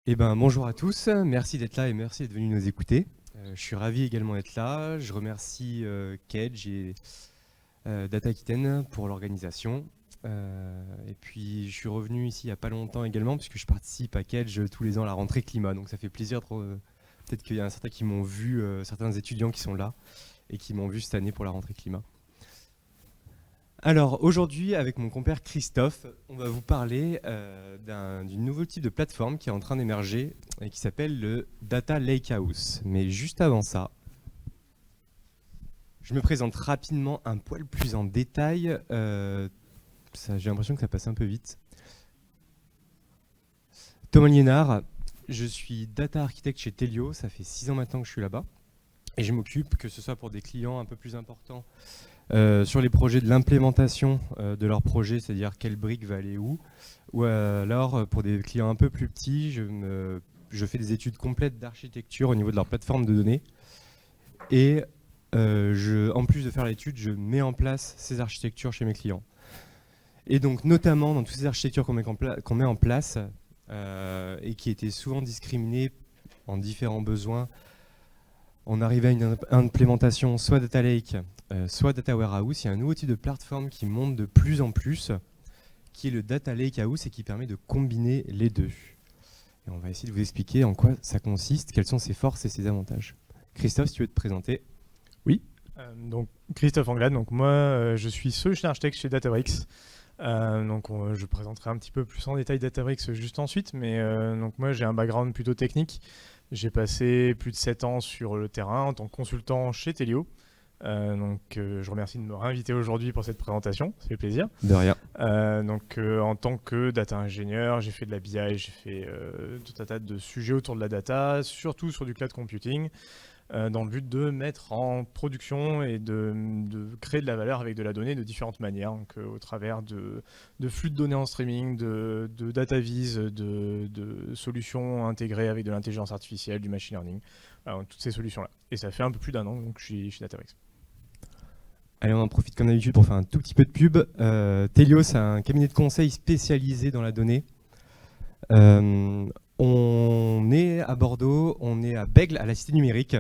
Bonjour à tous, merci d'être là et merci d'être venus nous écouter. Je suis ravi également d'être là. Je remercie Kedge et Datakiten pour l'organisation. Et puis je suis revenu ici il n'y a pas longtemps également puisque je participe à Kedge tous les ans à la rentrée climat. Donc ça fait plaisir. Peut-être qu'il y en a certains qui m'ont vu, certains étudiants qui sont là et qui m'ont vu cette année pour la rentrée climat. Alors aujourd'hui, avec mon compère Christophe, on va vous parler d'une nouveau type de plateforme qui est en train d'émerger et qui s'appelle le Data Lakehouse. Mais juste avant ça, je me présente rapidement un poil plus en détail. J'ai l'impression que ça passe un peu vite. Thomas Liénard, je suis data architecte chez Telio, ça fait 6 ans maintenant que je suis là-bas. Et je m'occupe, que ce soit pour des clients un peu plus importants, sur les projets de l'implémentation de leur projet, c'est-à-dire quelle brique va aller où, ou alors pour des clients un peu plus petits, je fais des études complètes d'architecture au niveau de leur plateforme de données. Et en plus de faire l'étude, je mets en place ces architectures chez mes clients. Et donc notamment dans toutes ces architectures qu'on met en place et qui étaient souvent discriminées en différents besoins, on arrive à une implémentation soit Data Lake, soit Data Warehouse. Il y a un nouveau type de plateforme qui monte de plus en plus, qui est le Data Lakehouse et qui permet de combiner les deux. Et on va essayer de vous expliquer en quoi ça consiste, quelles sont ses forces et ses avantages. Christophe, si tu veux te présenter. Oui, donc Christophe Anglade, donc moi je suis solution architecte chez Databricks. Je présenterai un petit peu plus en détail Databricks juste ensuite, mais donc moi j'ai un background plutôt technique. J'ai passé plus de 7 ans sur le terrain en tant que consultant chez Telio. Je remercie de me réinviter aujourd'hui pour cette présentation, ça fait plaisir. De rien. En tant que data ingénieur, j'ai fait de la BI, j'ai fait tout un tas de sujets autour de la data, surtout sur du cloud computing, dans le but de mettre en production et de créer de la valeur avec de la donnée de différentes manières, donc, au travers de flux de données en streaming, de data viz, de solutions intégrées avec de l'intelligence artificielle, du machine learning, toutes ces solutions-là. Et ça fait un peu plus d'1 an donc je suis chez Databricks. Allez, on en profite comme d'habitude pour faire un tout petit peu de pub. Telio, c'est un cabinet de conseil spécialisé dans la donnée. On est à Bordeaux, on est à Bègles, à la Cité numérique.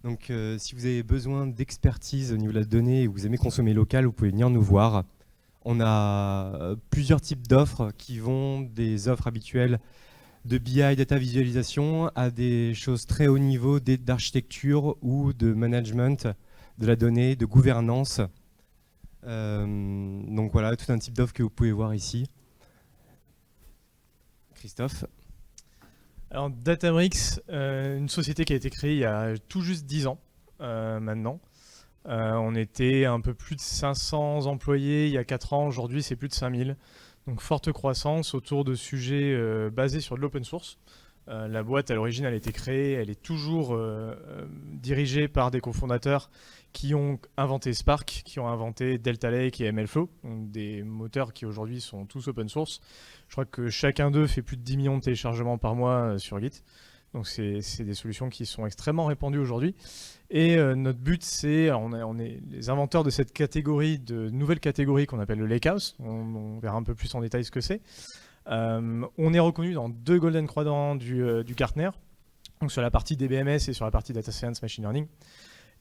Donc si vous avez besoin d'expertise au niveau de la donnée et que vous aimez consommer local, vous pouvez venir nous voir. On a plusieurs types d'offres qui vont des offres habituelles de BI, data visualisation, à des choses très haut niveau d'architecture ou de management de la donnée, de gouvernance. Donc voilà, tout un type d'offres que vous pouvez voir ici. Christophe. Alors Databricks, une société qui a été créée il y a tout juste 10 ans maintenant. On était un peu plus de 500 employés il y a 4 ans, aujourd'hui c'est plus de 5000. Donc forte croissance autour de sujets basés sur de l'open source. La boîte à l'origine elle a été créée, elle est toujours dirigée par des cofondateurs qui ont inventé Spark, qui ont inventé Delta Lake et MLflow, donc des moteurs qui aujourd'hui sont tous open source. Je crois que chacun d'eux fait plus de 10 millions de téléchargements par mois sur Git. Donc c'est des solutions qui sont extrêmement répandues aujourd'hui. Et notre but, on est les inventeurs de cette catégorie, de nouvelle catégorie qu'on appelle le Lakehouse. On verra un peu plus en détail ce que c'est. On est reconnu dans 2 Golden Quadrants du Gartner, donc sur la partie DBMS et sur la partie Data Science Machine Learning.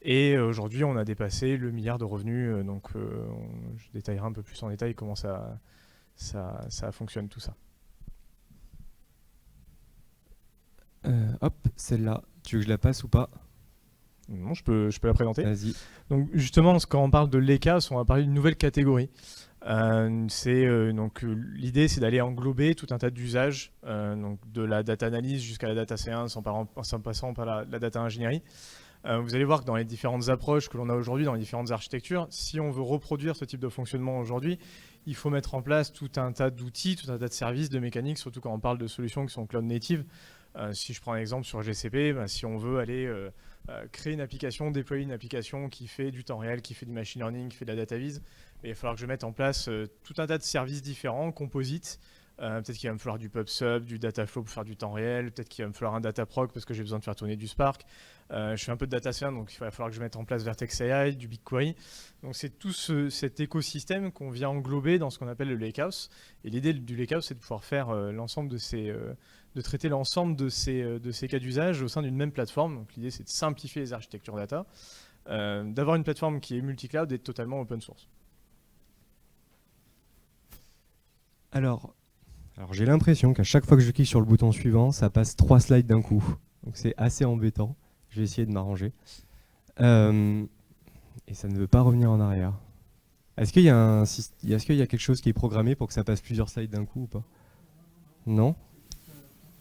Et aujourd'hui, on a dépassé le milliard de revenus. Je détaillerai un peu plus en détail comment ça fonctionne tout ça. Hop, celle-là, tu veux que je la passe ou pas? Non, je peux la présenter. Vas-y. Donc justement, quand on parle de l'ECAS, on va parler d'une nouvelle catégorie. L'idée, c'est d'aller englober tout un tas d'usages, donc de la data analyse jusqu'à la data science, en passant par la data ingénierie. Vous allez voir que dans les différentes approches que l'on a aujourd'hui, dans les différentes architectures, si on veut reproduire ce type de fonctionnement aujourd'hui, il faut mettre en place tout un tas d'outils, tout un tas de services, de mécaniques, surtout quand on parle de solutions qui sont cloud native. Si je prends un exemple sur GCP, si on veut aller créer une application, déployer une application qui fait du temps réel, qui fait du machine learning, qui fait de la data viz, il va falloir que je mette en place tout un tas de services différents, composites, Peut-être qu'il va me falloir du PubSub, du Dataflow pour faire du temps réel. Peut-être qu'il va me falloir un Dataproc parce que j'ai besoin de faire tourner du Spark. Je fais un peu de data science, donc il va falloir que je mette en place Vertex AI, du BigQuery. Donc c'est tout cet écosystème qu'on vient englober dans ce qu'on appelle le Lakehouse. Et l'idée du Lakehouse, c'est de pouvoir faire l'ensemble de traiter l'ensemble de ces cas d'usage au sein d'une même plateforme. Donc l'idée, c'est de simplifier les architectures data, d'avoir une plateforme qui est multi-cloud et totalement open source. Alors j'ai l'impression qu'à chaque fois que je clique sur le bouton suivant, ça passe 3 slides d'un coup. Donc c'est assez embêtant. Je vais essayer de m'arranger. Et ça ne veut pas revenir en arrière. Est-ce qu'il y a quelque chose qui est programmé pour que ça passe plusieurs slides d'un coup ou pas? Non?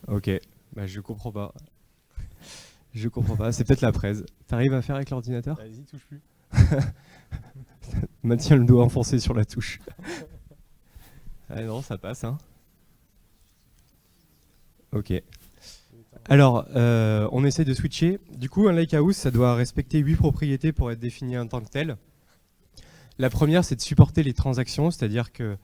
Ok, bah, je comprends pas. Je comprends pas, c'est peut-être la presse. T'arrives à faire avec l'ordinateur? Vas-y, touche plus. Maintiens le doigt enfoncé sur la touche. Ah non, ça passe, hein. Ok. Alors, on essaie de switcher. Du coup, un Lakehouse, ça doit respecter 8 propriétés pour être défini en tant que tel. La première, c'est de supporter les transactions, c'est-à-dire que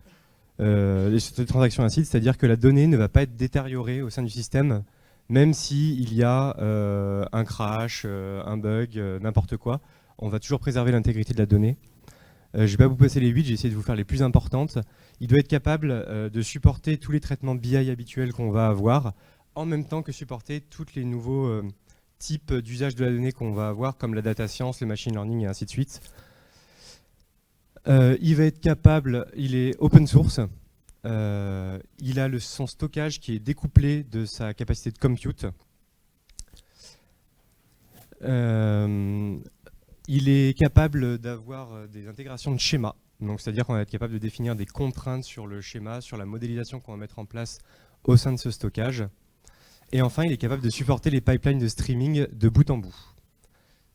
les transactions acides, c'est-à-dire que la donnée ne va pas être détériorée au sein du système, même s'il y a un crash, un bug, n'importe quoi. On va toujours préserver l'intégrité de la donnée. Je ne vais pas vous passer les 8, j'ai essayé de vous faire les plus importantes. Il doit être capable de supporter tous les traitements BI habituels qu'on va avoir, en même temps que supporter tous les nouveaux types d'usage de la donnée qu'on va avoir, comme la data science, le machine learning et ainsi de suite. Il va être capable, il est open source, il a son stockage qui est découplé de sa capacité de compute. Il est capable d'avoir des intégrations de schémas, donc c'est-à-dire qu'on va être capable de définir des contraintes sur le schéma, sur la modélisation qu'on va mettre en place au sein de ce stockage. Et enfin, il est capable de supporter les pipelines de streaming de bout en bout.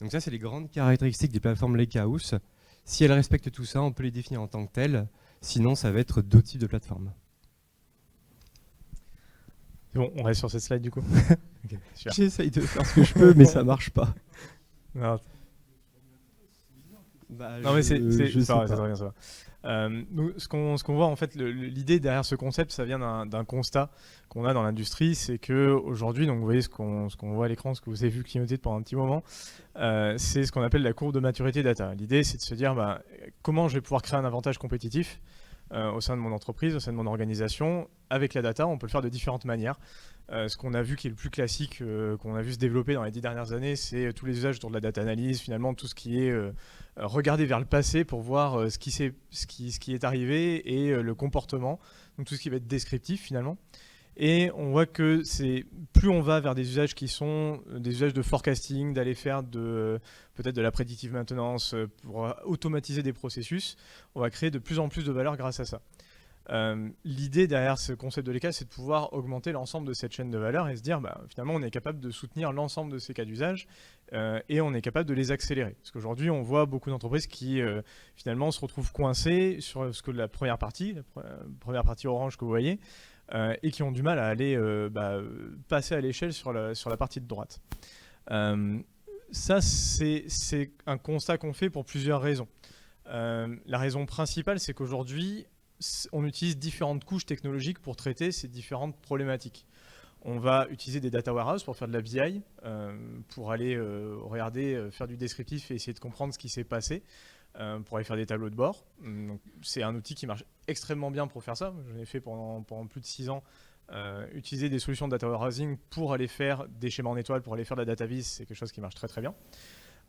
Donc ça, c'est les grandes caractéristiques des plateformes Lakehouse. Si elles respectent tout ça, on peut les définir en tant que telles. Sinon, ça va être d'autres types de plateformes. Bon, on reste sur cette slide du coup. Okay, j'essaye de faire ce que je peux, mais ça marche pas. Non, non mais c'est ça très bien ça. Nous, ce qu'on voit en fait, l'idée derrière ce concept, ça vient d'un constat qu'on a dans l'industrie, c'est que aujourd'hui, donc vous voyez ce qu'on voit à l'écran, ce que vous avez vu clignoter pendant un petit moment, c'est ce qu'on appelle la courbe de maturité data. L'idée, c'est de se dire comment je vais pouvoir créer un avantage compétitif au sein de mon entreprise, au sein de mon organisation. Avec la data, on peut le faire de différentes manières. Ce qu'on a vu qui est le plus classique, qu'on a vu se développer dans les 10 dernières années, c'est tous les usages autour de la data analyse, finalement tout ce qui est regarder vers le passé pour voir ce qui est arrivé et le comportement, donc tout ce qui va être descriptif finalement. Et on voit que plus on va vers des usages qui sont des usages de forecasting, d'aller faire peut-être de la prédictive maintenance pour automatiser des processus, on va créer de plus en plus de valeur grâce à ça. L'idée derrière ce concept de l'ECA, c'est de pouvoir augmenter l'ensemble de cette chaîne de valeur et se dire finalement on est capable de soutenir l'ensemble de ces cas d'usage et on est capable de les accélérer. Parce qu'aujourd'hui on voit beaucoup d'entreprises qui finalement se retrouvent coincées sur ce que la première partie orange que vous voyez et qui ont du mal à aller passer à l'échelle sur la partie de droite. Ça c'est un constat qu'on fait pour plusieurs raisons. La raison principale, c'est qu'aujourd'hui on utilise différentes couches technologiques pour traiter ces différentes problématiques. On va utiliser des data warehouses pour faire de la BI, pour aller regarder, faire du descriptif et essayer de comprendre ce qui s'est passé, pour aller faire des tableaux de bord. C'est un outil qui marche extrêmement bien pour faire ça. J'en ai fait pendant plus de 6 ans, utiliser des solutions de data warehousing pour aller faire des schémas en étoile, pour aller faire de la data vis, c'est quelque chose qui marche très très bien.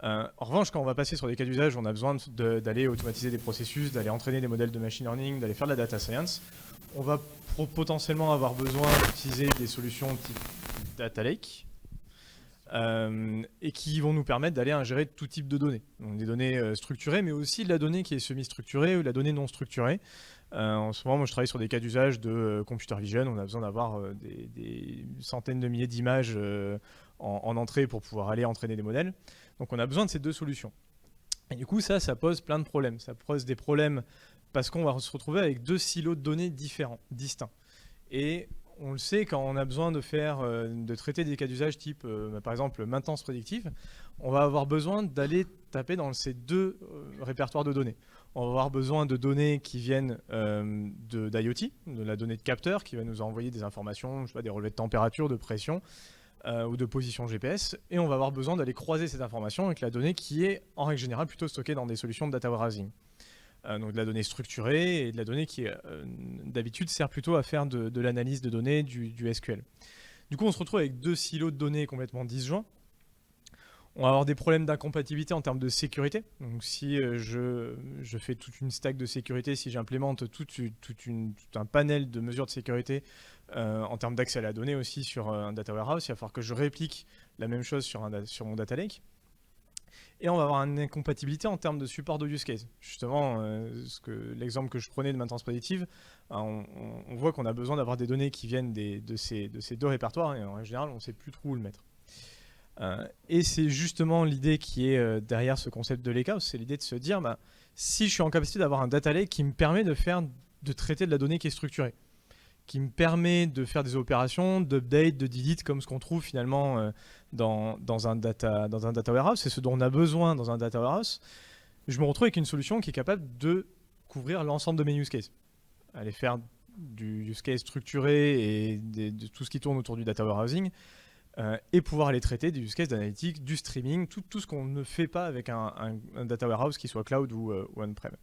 En revanche, quand on va passer sur des cas d'usage, on a besoin d'aller automatiser des processus, d'aller entraîner des modèles de machine learning, d'aller faire de la data science. On va potentiellement avoir besoin d'utiliser des solutions type data lake et qui vont nous permettre d'aller ingérer tout type de données. Donc des données structurées, mais aussi de la donnée qui est semi-structurée ou de la donnée non structurée. En ce moment, moi, je travaille sur des cas d'usage de computer vision. On a besoin d'avoir des centaines de milliers d'images en entrée pour pouvoir aller entraîner des modèles. Donc on a besoin de ces deux solutions. Et du coup, ça pose plein de problèmes. Ça pose des problèmes parce qu'on va se retrouver avec 2 silos de données distincts. Et on le sait, quand on a besoin de traiter des cas d'usage type, par exemple, maintenance prédictive, on va avoir besoin d'aller taper dans ces 2 répertoires de données. on va avoir besoin de données qui viennent d'IoT, de la donnée de capteur, qui va nous envoyer des informations, je sais pas, des relevés de température, de pression, ou de position GPS, et on va avoir besoin d'aller croiser cette information avec la donnée qui est, en règle générale, plutôt stockée dans des solutions de data warehousing. Donc de la donnée structurée et de la donnée qui, d'habitude, sert plutôt à faire de l'analyse de données, du SQL. Du coup, on se retrouve avec 2 silos de données complètement disjoints. On va avoir des problèmes d'incompatibilité en termes de sécurité. Donc si je fais toute une stack de sécurité, si j'implémente tout un panel de mesures de sécurité en termes d'accès à la donnée aussi sur un data warehouse, il va falloir que je réplique la même chose sur mon data lake. Et on va avoir une incompatibilité en termes de support de use case. Justement, l'exemple que je prenais de maintenance prédictive, on voit qu'on a besoin d'avoir des données qui viennent de ces 2 répertoires, et en général, on ne sait plus trop où le mettre. Et c'est justement l'idée qui est derrière ce concept de lakehouse, c'est l'idée de se dire, si je suis en capacité d'avoir un data lake qui me permet de traiter de la donnée qui est structurée, qui me permet de faire des opérations d'update, de delete, comme ce qu'on trouve finalement dans un data warehouse. C'est ce dont on a besoin dans un data warehouse. Je me retrouve avec une solution qui est capable de couvrir l'ensemble de mes use cases. Aller faire du use case structuré et de tout ce qui tourne autour du data warehousing, et pouvoir aller traiter des use cases d'analytique, du streaming, tout ce qu'on ne fait pas avec un data warehouse qui soit cloud ou on-prem.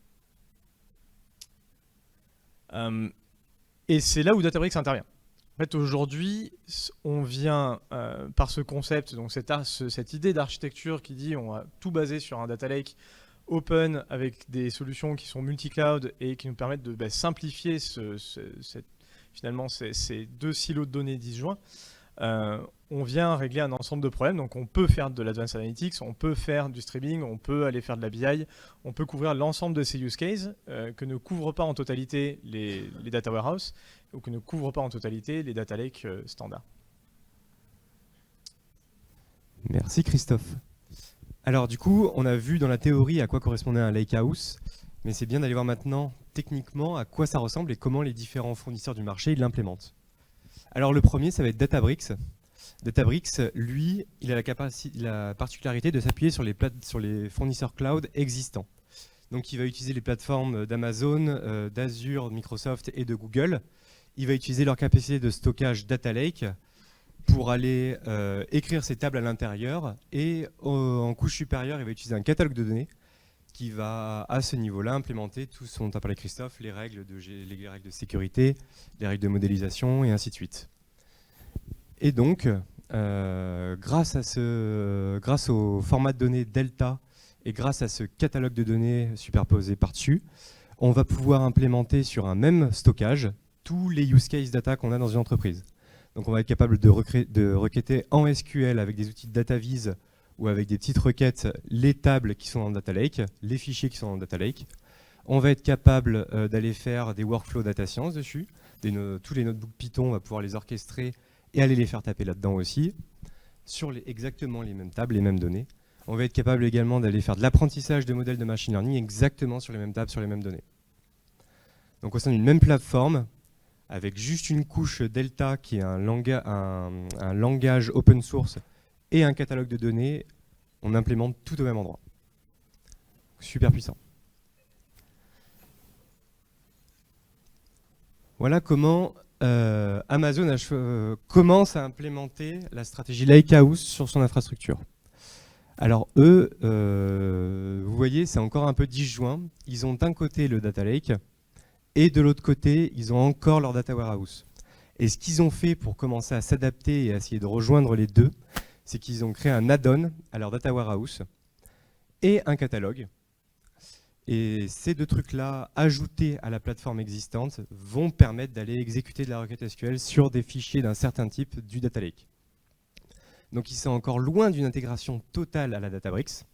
Et c'est là où Databricks intervient. En fait, aujourd'hui, on vient par ce concept, donc cette idée d'architecture qui dit on va tout baser sur un data lake open avec des solutions qui sont multi-cloud et qui nous permettent de simplifier finalement ces 2 silos de données disjoints. On vient régler un ensemble de problèmes. Donc on peut faire de l'advanced analytics, on peut faire du streaming, on peut aller faire de la BI, on peut couvrir l'ensemble de ces use cases que ne couvrent pas en totalité les data warehouse ou que ne couvrent pas en totalité les data lakes standards. Merci Christophe. Alors du coup, on a vu dans la théorie à quoi correspondait un lakehouse, mais c'est bien d'aller voir maintenant techniquement à quoi ça ressemble et comment les différents fournisseurs du marché l'implémentent. Alors le premier, ça va être Databricks. Databricks, lui, il a la particularité de s'appuyer sur les fournisseurs cloud existants. Donc il va utiliser les plateformes d'Amazon, d'Azure, de Microsoft et de Google. Il va utiliser leur capacité de stockage Data Lake pour aller écrire ses tables à l'intérieur. Et en couche supérieure, il va utiliser un catalogue de données qui va, à ce niveau-là, implémenter tout ce dont a parlé Christophe, les règles de sécurité, les règles de modélisation, et ainsi de suite. Et donc, grâce au format de données Delta et grâce à ce catalogue de données superposé par-dessus, on va pouvoir implémenter sur un même stockage tous les use case data qu'on a dans une entreprise. Donc on va être capable de requêter en SQL avec des outils de DataVis ou avec des petites requêtes les tables qui sont dans le Data Lake, les fichiers qui sont dans le Data Lake. On va être capable d'aller faire des workflows data science dessus. Tous les notebooks Python, on va pouvoir les orchestrer et aller les faire taper là-dedans aussi, sur exactement les mêmes tables, les mêmes données. On va être capable également d'aller faire de l'apprentissage de modèles de machine learning exactement sur les mêmes tables, sur les mêmes données. Donc au sein d'une même plateforme, avec juste une couche Delta qui est un langage open source et un catalogue de données, on implémente tout au même endroit. Super puissant. Voilà comment Amazon commence à implémenter la stratégie Lakehouse sur son infrastructure. Alors eux, vous voyez, c'est encore un peu disjoint. Ils ont d'un côté le Data Lake et de l'autre côté, ils ont encore leur Data Warehouse. Et ce qu'ils ont fait pour commencer à s'adapter et à essayer de rejoindre les deux, c'est qu'ils ont créé un add-on à leur Data Warehouse et un catalogue. Et ces 2 trucs-là, ajoutés à la plateforme existante, vont permettre d'aller exécuter de la requête SQL sur des fichiers d'un certain type du Data Lake. Donc ils sont encore loin d'une intégration totale à la Databricks,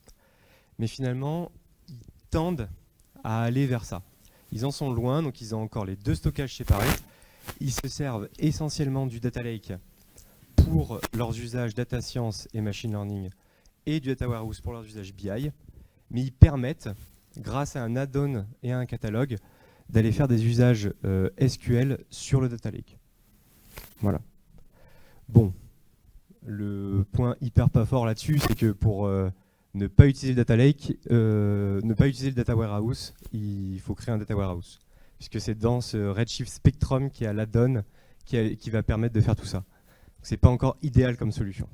mais finalement, ils tendent à aller vers ça. Ils en sont loin, donc ils ont encore les 2 stockages séparés. Ils se servent essentiellement du Data Lake pour leurs usages data science et machine learning et du Data Warehouse pour leurs usages BI, mais ils permettent, grâce à un add-on et à un catalogue, d'aller faire des usages SQL sur le Data Lake. Voilà. Bon, le point hyper pas fort là-dessus, c'est que pour ne pas utiliser le data lake, ne pas utiliser le data warehouse, il faut créer un data warehouse. Puisque c'est dans ce Redshift Spectrum qui a la donne qui va permettre de faire tout ça. Ce n'est pas encore idéal comme solution.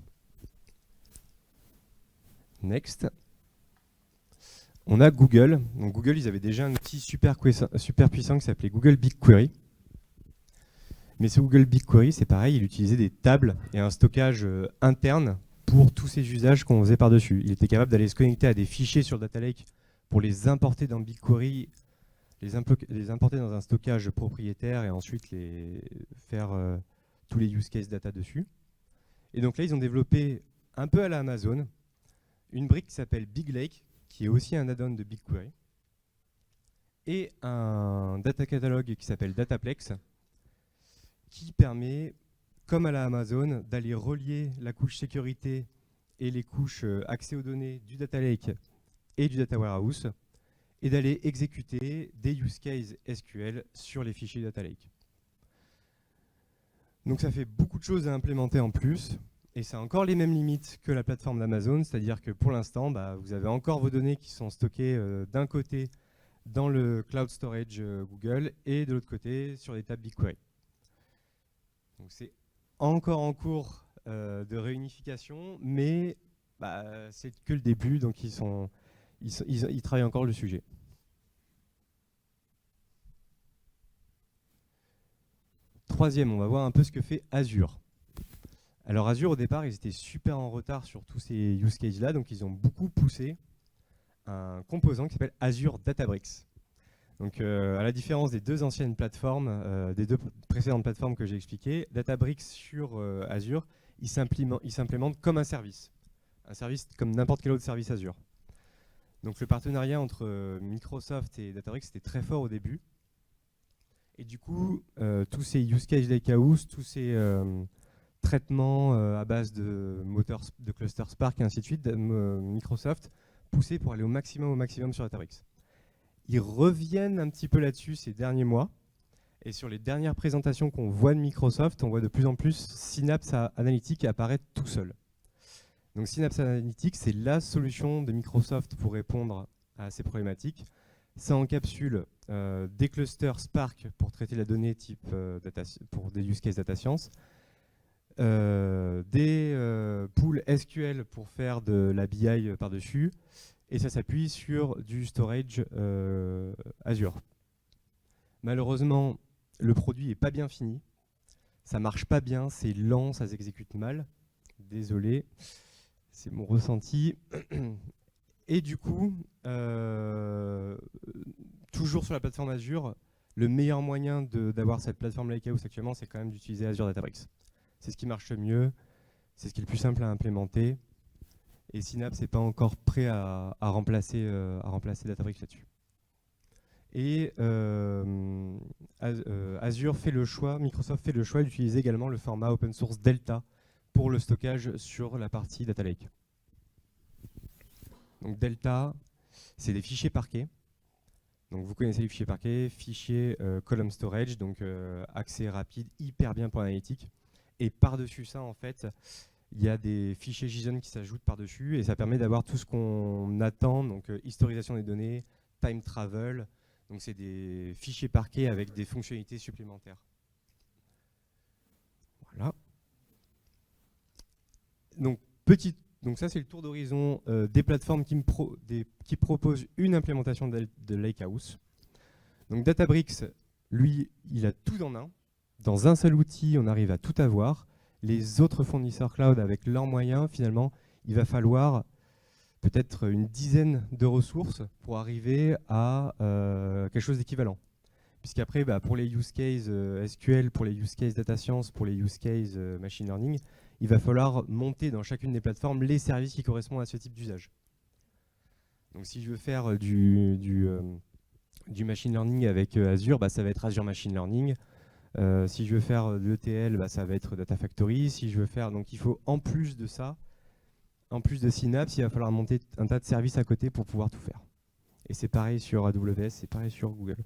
Next. On a Google. Donc Google, ils avaient déjà un outil super puissant qui s'appelait Google BigQuery. Mais ce Google BigQuery, c'est pareil, il utilisait des tables et un stockage interne pour tous ces usages qu'on faisait par-dessus. Il était capable d'aller se connecter à des fichiers sur le Data Lake pour les importer dans BigQuery, les importer dans un stockage propriétaire et ensuite les faire tous les use case data dessus. Et donc là, ils ont développé, un peu à la Amazon, une brique qui s'appelle BigLake, qui est aussi un add-on de BigQuery, et un data catalogue qui s'appelle Dataplex, qui permet, comme à la Amazon, d'aller relier la couche sécurité et les couches accès aux données du Data Lake et du Data Warehouse, et d'aller exécuter des use cases SQL sur les fichiers Data Lake. Donc ça fait beaucoup de choses à implémenter en plus, et c'est encore les mêmes limites que la plateforme d'Amazon, c'est-à-dire que pour l'instant, vous avez encore vos données qui sont stockées d'un côté dans le cloud storage Google et de l'autre côté sur les tables BigQuery. Donc c'est encore en cours de réunification, mais c'est que le début, donc ils travaillent encore le sujet. Troisième, on va voir un peu ce que fait Azure. Alors Azure, au départ, ils étaient super en retard sur tous ces use cases-là, donc ils ont beaucoup poussé un composant qui s'appelle Azure Databricks. Donc à la différence des deux anciennes plateformes, des deux précédentes plateformes que j'ai expliquées, Databricks sur Azure, il s'implémente comme un service comme n'importe quel autre service Azure. Donc le partenariat entre Microsoft et Databricks était très fort au début. Et du coup, tous ces use cases lakehouse, tous ces traitements à base de moteurs de cluster Spark et ainsi de suite, Microsoft poussait pour aller au maximum sur Databricks. Ils reviennent un petit peu là-dessus ces derniers mois. Et sur les dernières présentations qu'on voit de Microsoft, on voit de plus en plus Synapse Analytics apparaître tout seul. Donc Synapse Analytics, c'est la solution de Microsoft pour répondre à ces problématiques. Ça encapsule des clusters Spark pour traiter la donnée type pour des use cases data science, des pools SQL pour faire de la BI par-dessus, et ça s'appuie sur du storage Azure. Malheureusement, le produit n'est pas bien fini, ça marche pas bien, c'est lent, ça s'exécute mal. Désolé, c'est mon ressenti. Et du coup, toujours sur la plateforme Azure, le meilleur moyen d'avoir cette plateforme Lakehouse actuellement, c'est quand même d'utiliser Azure Databricks. C'est ce qui marche le mieux, c'est ce qui est le plus simple à implémenter. Et Synapse n'est pas encore prêt à remplacer Databricks là-dessus. Et Azure fait le choix, Microsoft fait le choix d'utiliser également le format open source Delta pour le stockage sur la partie Data Lake. Donc Delta, c'est des fichiers parquets. Donc vous connaissez les fichiers parquets, fichiers column storage, donc accès rapide, hyper bien pour l'analytique. Et par-dessus ça, en fait, il y a des fichiers JSON qui s'ajoutent par-dessus et ça permet d'avoir tout ce qu'on attend, donc historisation des données, time travel. Donc c'est des fichiers parquets avec des fonctionnalités supplémentaires. Voilà. Donc ça, c'est le tour d'horizon des plateformes qui proposent une implémentation de Lakehouse. Donc Databricks, lui, il a tout en un. Dans un seul outil, on arrive à tout avoir. Les autres fournisseurs cloud, avec leurs moyens, finalement, il va falloir peut-être une dizaine de ressources pour arriver à quelque chose d'équivalent. Puisqu'après, pour les use cases SQL, pour les use cases data science, pour les use cases machine learning, il va falloir monter dans chacune des plateformes les services qui correspondent à ce type d'usage. Donc si je veux faire du machine learning avec Azure, ça va être Azure Machine Learning. Si je veux faire de l'ETL, ça va être Data Factory. Si je veux faire, donc il faut en plus de ça, en plus de Synapse, il va falloir monter un tas de services à côté pour pouvoir tout faire. Et c'est pareil sur AWS, c'est pareil sur Google.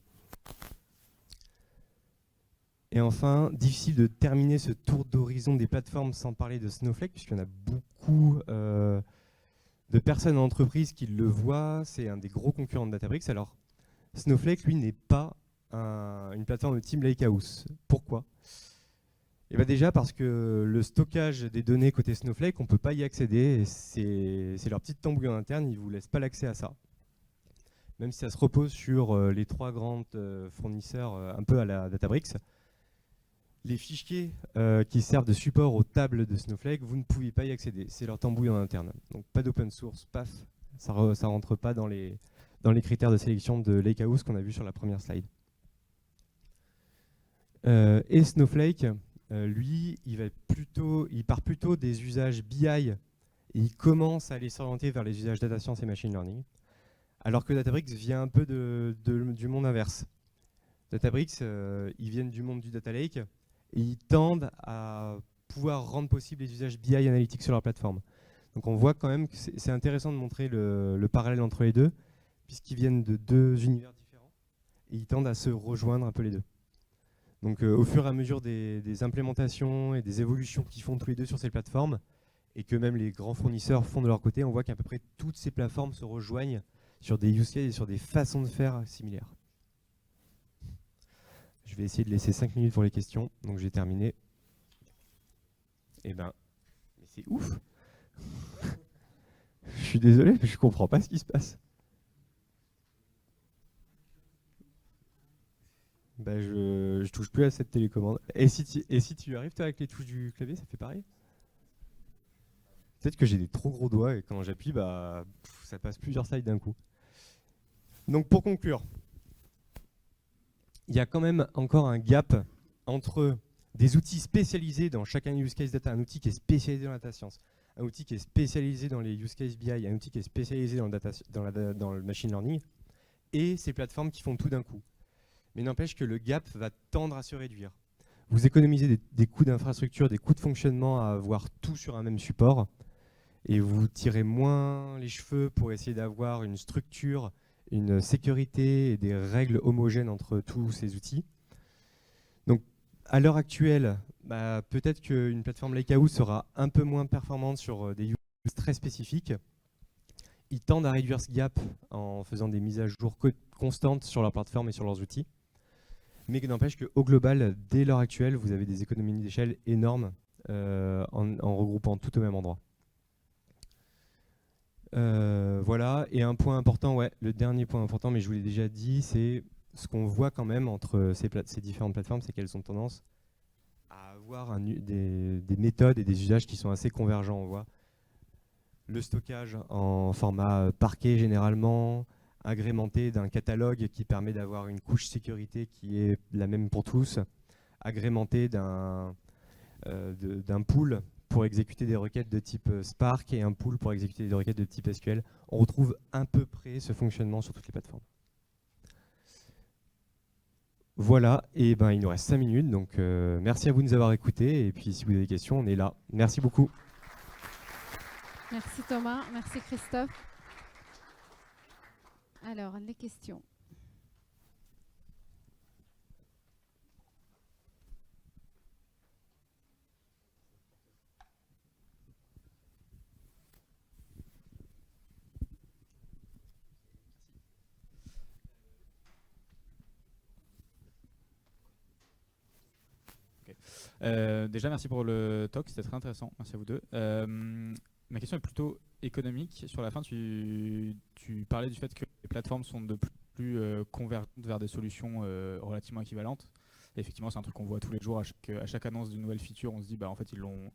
Et enfin, difficile de terminer ce tour d'horizon des plateformes sans parler de Snowflake, puisqu'il y en a beaucoup de personnes en entreprise qui le voient. C'est un des gros concurrents de Databricks. Alors, Snowflake, lui, n'est pas une plateforme de Team Lakehouse. Pourquoi ? Et bien déjà parce que le stockage des données côté Snowflake, on ne peut pas y accéder. C'est leur petite tambouille en interne, ils ne vous laissent pas l'accès à ça. Même si ça se repose sur les 3 grands fournisseurs, un peu à la Databricks. Les fichiers qui servent de support aux tables de Snowflake, vous ne pouvez pas y accéder. C'est leur tambouille en interne. Donc pas d'open source, paf, ça ne rentre pas dans les critères de sélection de Lakehouse qu'on a vu sur la première slide. Et Snowflake, lui, il part plutôt des usages BI et il commence à aller s'orienter vers les usages data science et machine learning, alors que Databricks vient un peu du monde inverse. Databricks, ils viennent du monde du data lake et ils tendent à pouvoir rendre possible les usages BI analytiques sur leur plateforme. Donc on voit quand même que c'est intéressant de montrer le parallèle entre les deux, puisqu'ils viennent de 2 univers différents et ils tendent à se rejoindre un peu les deux. Donc au fur et à mesure des implémentations et des évolutions qu'ils font tous les deux sur ces plateformes, et que même les grands fournisseurs font de leur côté, on voit qu'à peu près toutes ces plateformes se rejoignent sur des use cases et sur des façons de faire similaires. Je vais essayer de laisser 5 minutes pour les questions, donc j'ai terminé. Eh ben, mais c'est ouf. Je suis désolé, mais je comprends pas ce qui se passe. Bah je touche plus à cette télécommande. Et si tu arrives toi avec les touches du clavier, ça fait pareil? Peut-être que j'ai des trop gros doigts et quand j'appuie, bah, ça passe plusieurs slides d'un coup. Donc pour conclure, il y a quand même encore un gap entre des outils spécialisés dans chacun use case data, un outil qui est spécialisé dans la data science, un outil qui est spécialisé dans les use case BI, un outil qui est spécialisé dans le machine learning, et ces plateformes qui font tout d'un coup. Mais n'empêche que le gap va tendre à se réduire. Vous économisez des coûts d'infrastructure, des coûts de fonctionnement à avoir tout sur un même support, et vous tirez moins les cheveux pour essayer d'avoir une structure, une sécurité et des règles homogènes entre tous ces outils. Donc à l'heure actuelle, bah, peut-être qu'une plateforme Lakehouse sera un peu moins performante sur des use cases très spécifiques. Ils tendent à réduire ce gap en faisant des mises à jour constantes sur leur plateforme et sur leurs outils. Mais n'empêche qu'au global, dès l'heure actuelle, vous avez des économies d'échelle énormes en regroupant tout au même endroit. Voilà, et un point important, ouais, le dernier point important, mais je vous l'ai déjà dit, c'est ce qu'on voit quand même entre ces différentes plateformes, c'est qu'elles ont tendance à avoir des méthodes et des usages qui sont assez convergents. On voit le stockage en format parquet généralement, agrémenté d'un catalogue qui permet d'avoir une couche sécurité qui est la même pour tous, agrémenté d'un pool pour exécuter des requêtes de type Spark et un pool pour exécuter des requêtes de type SQL. On retrouve à peu près ce fonctionnement sur toutes les plateformes. Voilà, et ben il nous reste 5 minutes, donc merci à vous de nous avoir écoutés, et puis si vous avez des questions, on est là. Merci beaucoup. Merci Thomas, merci Christophe. Alors, les questions. Déjà, merci pour le talk, c'était très intéressant. Merci à vous deux. Ma question est plutôt économique. Sur la fin, tu parlais du fait que les plateformes sont de plus convergentes vers des solutions relativement équivalentes. Et effectivement, c'est un truc qu'on voit tous les jours. À chaque annonce d'une nouvelle feature, on se dit, bah, en fait, ils l'ont,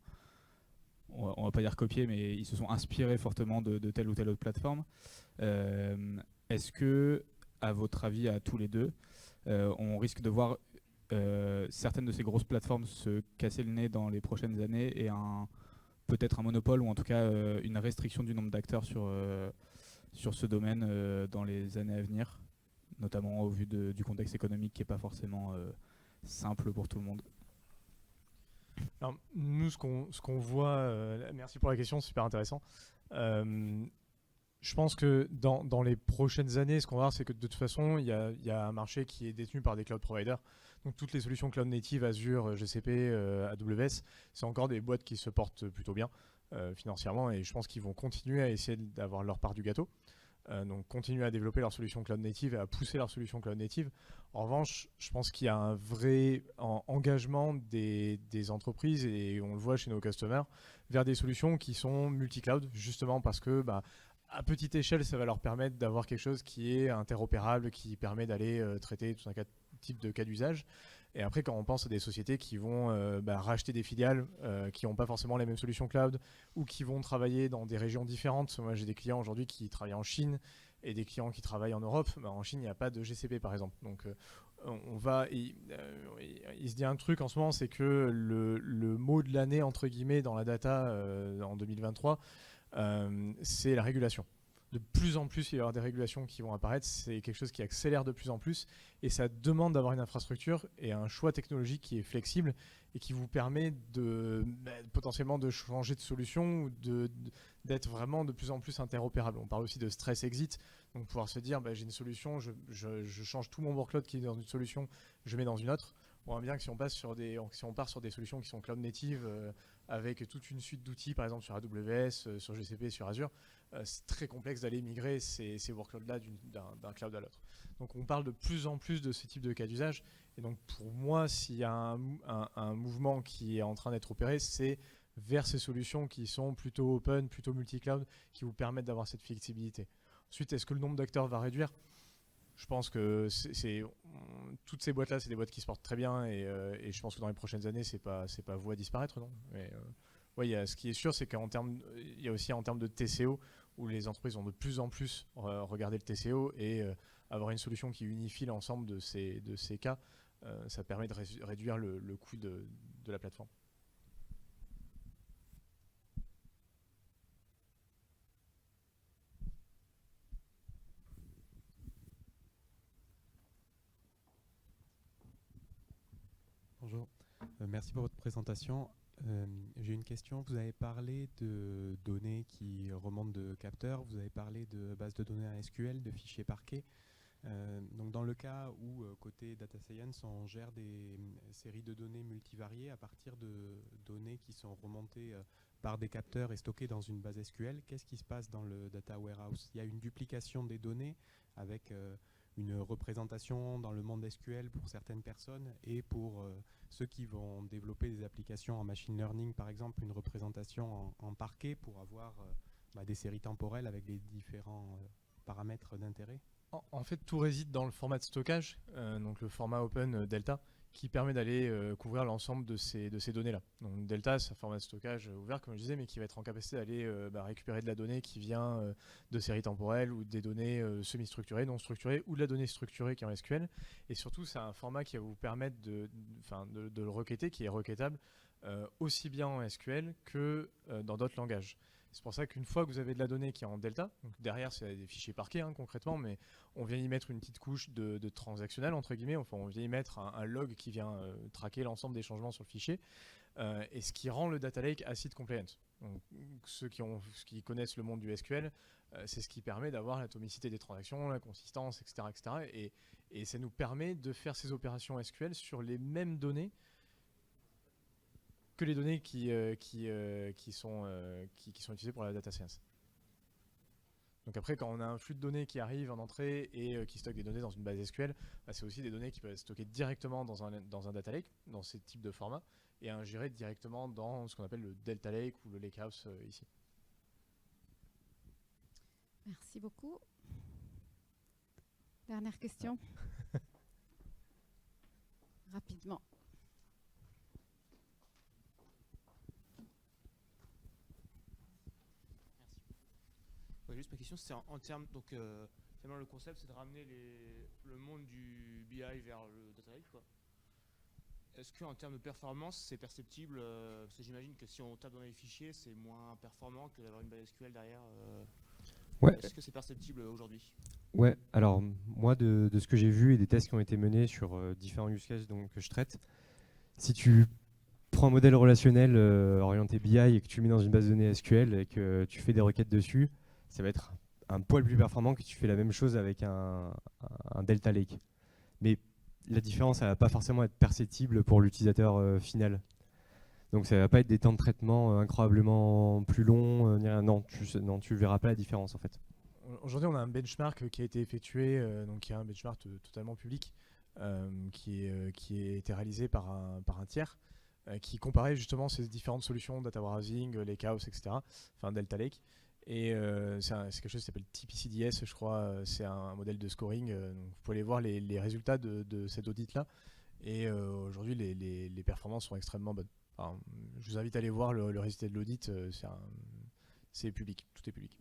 on va pas dire copié, mais ils se sont inspirés fortement de telle ou telle autre plateforme. Est-ce que, à votre avis, à tous les deux, on risque de voir certaines de ces grosses plateformes se casser le nez dans les prochaines années et peut-être un monopole ou en tout cas une restriction du nombre d'acteurs sur ce domaine dans les années à venir, notamment au vu du contexte économique qui n'est pas forcément simple pour tout le monde? Alors, nous, ce qu'on voit, merci pour la question, c'est super intéressant. Je pense que dans les prochaines années, ce qu'on va voir, c'est que de toute façon, il y a un marché qui est détenu par des cloud providers. Donc toutes les solutions cloud native, Azure, GCP, AWS, c'est encore des boîtes qui se portent plutôt bien. financièrement, et je pense qu'ils vont continuer à essayer d'avoir leur part du gâteau. Donc continuer à développer leur solution cloud native et à pousser leur solution cloud native. En revanche, je pense qu'il y a un vrai engagement des entreprises, et on le voit chez nos customers, vers des solutions qui sont multi-cloud, justement parce que à petite échelle, ça va leur permettre d'avoir quelque chose qui est interopérable, qui permet d'aller traiter tout un type de cas d'usage. Et après, quand on pense à des sociétés qui vont racheter des filiales, qui n'ont pas forcément les mêmes solutions cloud, ou qui vont travailler dans des régions différentes. Moi, j'ai des clients aujourd'hui qui travaillent en Chine et des clients qui travaillent en Europe. En Chine, il n'y a pas de GCP, par exemple. Donc, il se dit un truc en ce moment, c'est que le mot de l'année, entre guillemets, dans la data en 2023, c'est la régulation. De plus en plus, il va y avoir des régulations qui vont apparaître. C'est quelque chose qui accélère de plus en plus. Et ça demande d'avoir une infrastructure et un choix technologique qui est flexible et qui vous permet potentiellement de changer de solution ou d'être vraiment de plus en plus interopérable. On parle aussi de stress exit. Donc pouvoir se dire, j'ai une solution, je change tout mon workload qui est dans une solution, je mets dans une autre. On voit bien que si on part sur des solutions qui sont cloud native, avec toute une suite d'outils, par exemple sur AWS, sur GCP, sur Azure, c'est très complexe d'aller migrer ces workloads-là d'un cloud à l'autre. Donc on parle de plus en plus de ce type de cas d'usage. Et donc pour moi, s'il y a un mouvement qui est en train d'être opéré, c'est vers ces solutions qui sont plutôt open, plutôt multi-cloud, qui vous permettent d'avoir cette flexibilité. Ensuite, est-ce que le nombre d'acteurs va réduire ? Je pense que toutes ces boîtes-là, c'est des boîtes qui se portent très bien, et je pense que dans les prochaines années, c'est pas voué à disparaître, non ? Mais, ce qui est sûr, c'est il y a aussi en termes de TCO, où les entreprises ont de plus en plus regardé le TCO, et avoir une solution qui unifie l'ensemble de ces cas, ça permet de réduire le coût de la plateforme. Bonjour, merci pour votre présentation. J'ai une question. Vous avez parlé de données qui remontent de capteurs, vous avez parlé de bases de données SQL, de fichiers parquets. Donc dans le cas où, côté Data Science, on gère des séries de données multivariées à partir de données qui sont remontées par des capteurs et stockées dans une base SQL, qu'est-ce qui se passe dans le Data Warehouse ? Il y a une duplication des données avec une représentation dans le monde SQL pour certaines personnes, et pour ceux qui vont développer des applications en machine learning, par exemple, une représentation en parquet pour avoir des séries temporelles avec les différents paramètres d'intérêt. En fait, tout réside dans le format de stockage, donc le format Open Delta, qui permet d'aller couvrir l'ensemble de ces données-là. Donc Delta, c'est un format de stockage ouvert, comme je disais, mais qui va être en capacité d'aller récupérer de la donnée qui vient de séries temporelles, ou des données semi-structurées, non structurées, ou de la donnée structurée qui est en SQL. Et surtout, c'est un format qui va vous permettre de le requêter, qui est requêtable aussi bien en SQL que dans d'autres langages. C'est pour ça qu'une fois que vous avez de la donnée qui est en Delta, donc derrière c'est des fichiers parquets concrètement, mais on vient y mettre une petite couche de transactionnel, entre guillemets, enfin on vient y mettre un log qui vient traquer l'ensemble des changements sur le fichier, et ce qui rend le data lake ACID compliant. Donc, ceux qui connaissent le monde du SQL, c'est ce qui permet d'avoir l'atomicité des transactions, la consistance, etc. etc. Et ça nous permet de faire ces opérations SQL sur les mêmes données que les données qui sont utilisées pour la data science. Donc après, quand on a un flux de données qui arrive en entrée et qui stocke des données dans une base SQL, c'est aussi des données qui peuvent être stockées directement dans un data lake, dans ces types de formats, et ingérées directement dans ce qu'on appelle le Delta Lake ou le Lakehouse ici. Merci beaucoup. Dernière question. Rapidement. Ouais, juste ma question, c'est en termes, donc finalement le concept c'est de ramener le monde du BI vers le data lake, quoi. Est-ce qu'en termes de performance c'est perceptible, parce que j'imagine que si on tape dans les fichiers c'est moins performant que d'avoir une base SQL derrière. Ouais. Est-ce que c'est perceptible aujourd'hui ? Ouais, alors moi de ce que j'ai vu et des tests qui ont été menés sur différents use cases que je traite, si tu prends un modèle relationnel orienté BI et que tu le mets dans une base de données SQL et que tu fais des requêtes dessus, ça va être un poil plus performant que tu fais la même chose avec un Delta Lake. Mais la différence, elle va pas forcément être perceptible pour l'utilisateur final. Donc ça va pas être des temps de traitement incroyablement plus longs, ni rien. Non, tu verras pas la différence en fait. Aujourd'hui, on a un benchmark qui a été effectué, donc qui est un benchmark totalement public, qui a été réalisé par un tiers, qui comparait justement ces différentes solutions, data warehousing, lakehouse, etc., enfin Delta Lake. Et c'est quelque chose qui s'appelle TPCDS, je crois. C'est un modèle de scoring. Donc vous pouvez aller voir les résultats de cet audit-là. Et aujourd'hui, les performances sont extrêmement bonnes. Enfin, je vous invite à aller voir le résultat de l'audit. C'est public, tout est public.